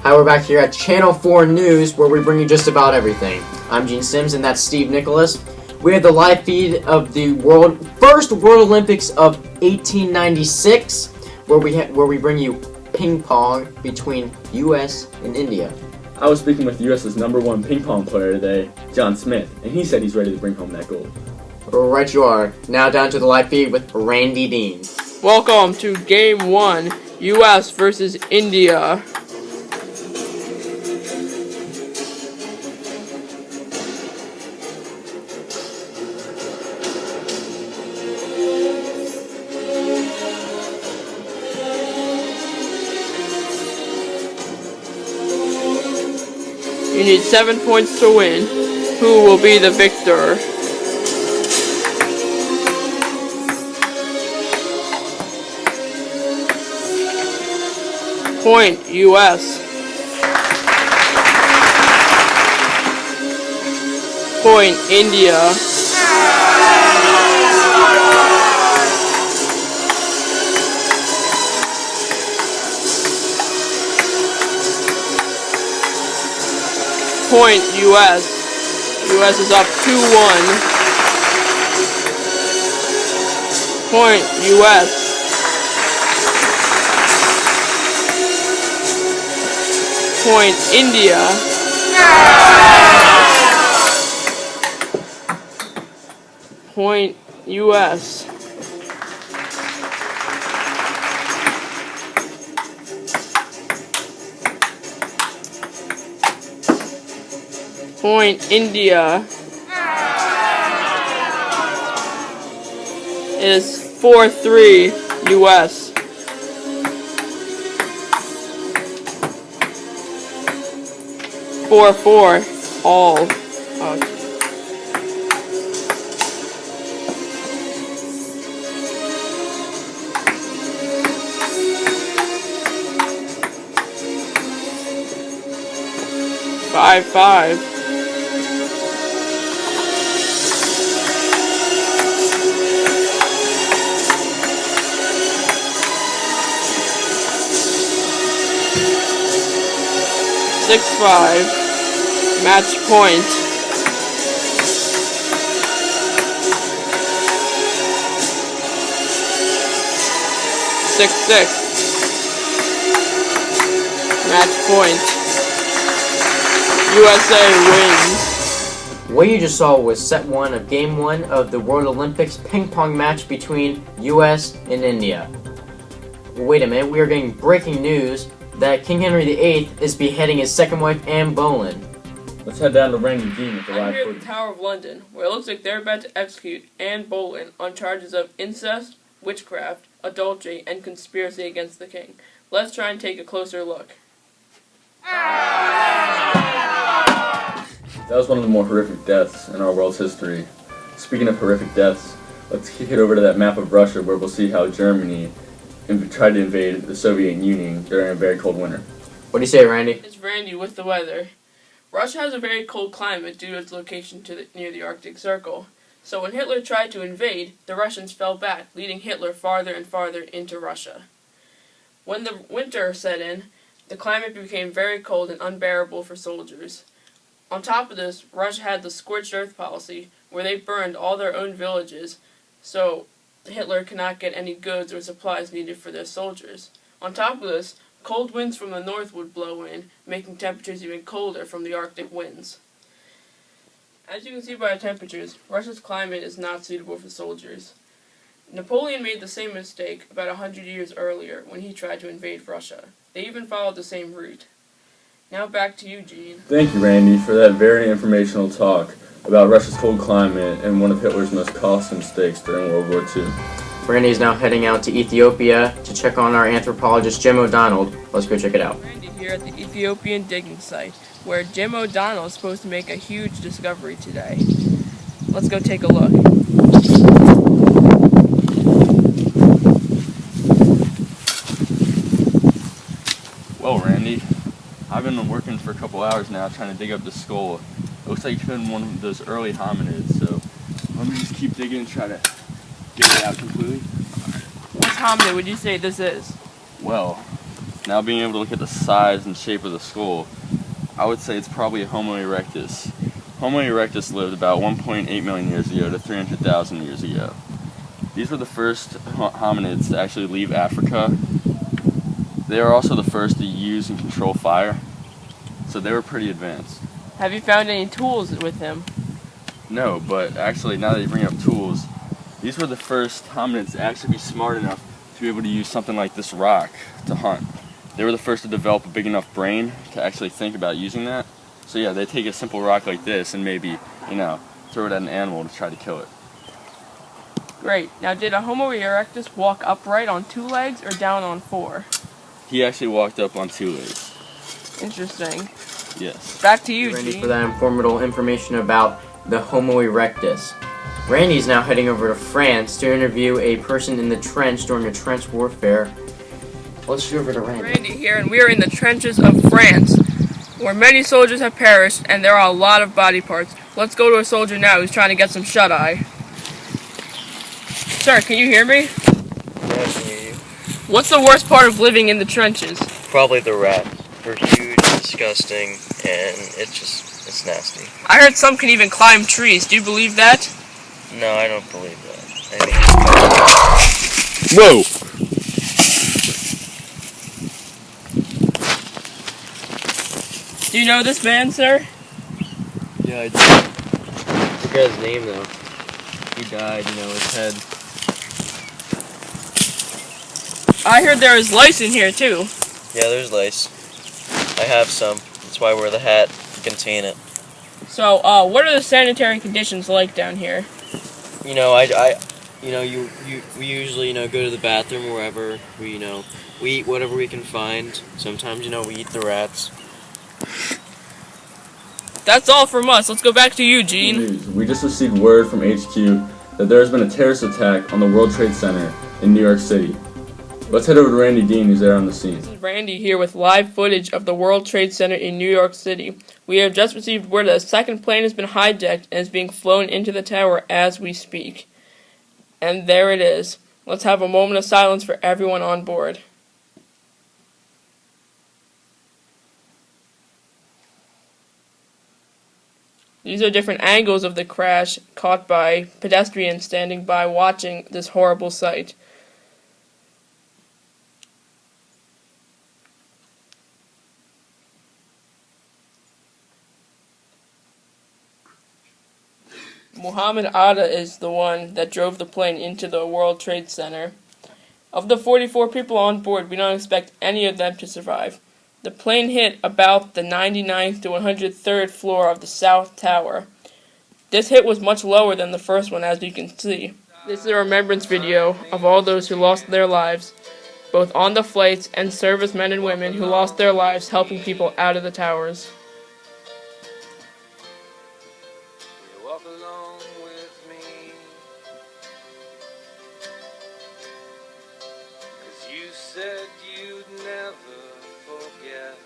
Hi, we're back here at Channel 4 News, where we bring you just about everything. I'm Gene Sims, and that's Steve Nicholas. We have the live feed of the first World Olympics of 1896, where we bring you ping pong between U.S. and India. I was speaking with U.S.'s #1 ping pong player today, John Smith, and he said he's ready to bring home that gold. Right you are. Now down to the live feed with Randy Dean. Welcome to Game 1, U.S. versus India. You need 7 points to win. Who will be the victor? Point, U.S. Point, India. Point, U.S. U.S. is up 2-1. Point, U.S. Point, India. Point, U.S. Point, India. It is 4-3, U.S. Four, all. Oh. Five. 6-5. Match point. 6-6. Match point. USA wins. What you just saw was set 1 of Game 1 of the World Olympics ping pong match between U.S. and India. Wait a minute, we are getting breaking news that King Henry VIII is beheading his second wife, Anne Boleyn. Let's head down to Randy Dean with the I'm live here at footage. the Tower of London, where it looks like they're about to execute Anne Boleyn on charges of incest, witchcraft, adultery, and conspiracy against the king. Let's try and take a closer look. That was one of the more horrific deaths in our world's history. Speaking of horrific deaths, let's kick it over to that map of Russia where we'll see how Germany tried to invade the Soviet Union during a very cold winter. What do you say, Randy? It's Randy with the weather. Russia has a very cold climate due to its location near the Arctic Circle. So when Hitler tried to invade, the Russians fell back, leading Hitler farther and farther into Russia. When the winter set in, the climate became very cold and unbearable for soldiers. On top of this, Russia had the scorched earth policy, where they burned all their own villages, so Hitler could not get any goods or supplies needed for their soldiers. On top of this, cold winds from the north would blow in, making temperatures even colder from the Arctic winds. As you can see by the temperatures, Russia's climate is not suitable for soldiers. Napoleon made the same mistake about 100 years earlier when he tried to invade Russia. They even followed the same route. Now back to you, Gene. Thank you, Randy, for that very informational talk about Russia's cold climate and one of Hitler's most costly mistakes during World War II. Randy is now heading out to Ethiopia to check on our anthropologist Jim O'Donnell. Let's go check it out. Randy here at the Ethiopian digging site, where Jim O'Donnell is supposed to make a huge discovery today. Let's go take a look. Well, Randy, I've been working for a couple hours now trying to dig up the skull. It looks like it's been one of those early hominids, so let me just keep digging and try to get it out completely. What hominid would you say this is? Well, Now being able to look at the size and shape of the skull, I would say it's probably a Homo erectus. Homo erectus lived about 1.8 million years ago to 300,000 years ago. These were the first hominids to actually leave Africa. They are also the first to use and control fire, so they were pretty advanced. Have you found any tools with him? No, but actually, now that you bring up tools, these were the first hominids to actually be smart enough to be able to use something like this rock to hunt. They were the first to develop a big enough brain to actually think about using that. So yeah, they take a simple rock like this and maybe, throw it at an animal to try to kill it. Great. Now, did a Homo erectus walk upright on 2 legs or down on 4? He actually walked up on 2 legs. Interesting. Yes. Back to you, Randy, Gene. for that informative information about the Homo erectus. Randy's now heading over to France to interview a person in the trench during a trench warfare. Let's go over to Randy. Randy here, and we are in the trenches of France, where many soldiers have perished, and there are a lot of body parts. Let's go to a soldier now who's trying to get some shut-eye. Sir, can you hear me? Yeah, I can hear you. What's the worst part of living in the trenches? Probably the rats. They're huge, disgusting, and it's nasty. I heard some can even climb trees. Do you believe that? No, I don't believe that. I think Whoa! Do you know this man, sir? yeah, I do. I forgot his name though. He died, his head. I heard there is lice in here, too. Yeah, there's lice. I have some. That's why I wear the hat to contain it. So, what are the sanitary conditions like down here? We usually, go to the bathroom wherever we eat whatever we can find. Sometimes, we eat the rats. That's all from us. Let's go back to you, Gene. News. We just received word from HQ that there has been a terrorist attack on the World Trade Center in New York City. Let's head over to Randy Dean, who's there on the scene. This is Randy here with live footage of the World Trade Center in New York City. We have just received word that a second plane has been hijacked and is being flown into the tower as we speak. And there it is. Let's have a moment of silence for everyone on board. These are different angles of the crash caught by pedestrians standing by watching this horrible sight. Mohammed Atta is the one that drove the plane into the World Trade Center. Of the 44 people on board, we don't expect any of them to survive. The plane hit about the 99th to 103rd floor of the South Tower. This hit was much lower than the first one, as you can see. This is a remembrance video of all those who lost their lives, both on the flights and servicemen and women who lost their lives helping people out of the towers. Walk along with me, 'cause you said you'd never forget.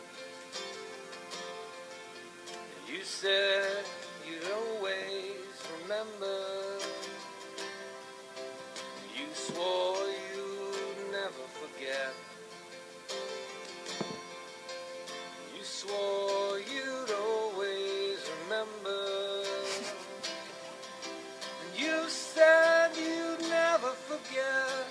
You said you'd always remember. You swore you'd never forget. You swore you'd always remember. You said you'd never forget,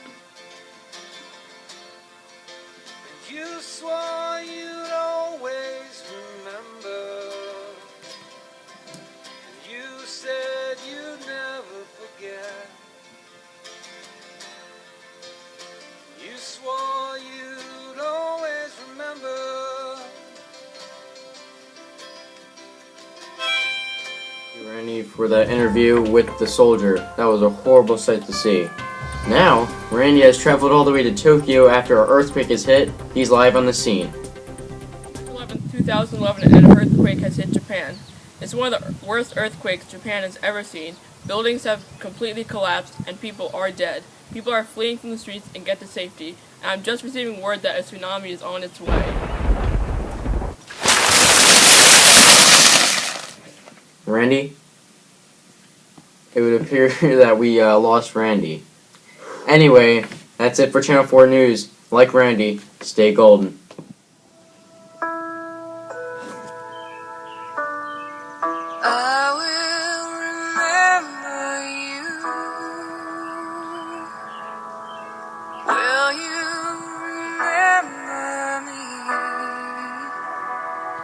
and you swore you'd always remember. And you said you'd never forget. You swore you'd always remember. Randy, for the interview with the soldier. That was a horrible sight to see. Now, Randy has traveled all the way to Tokyo after an earthquake has hit. He's live on the scene. 2011, an earthquake has hit Japan. It's one of the worst earthquakes Japan has ever seen. Buildings have completely collapsed and people are dead. People are fleeing from the streets and get to safety. And I'm just receiving word that a tsunami is on its way. Randy? It would appear that we lost Randy. Anyway, that's it for Channel 4 News. Like Randy, stay golden.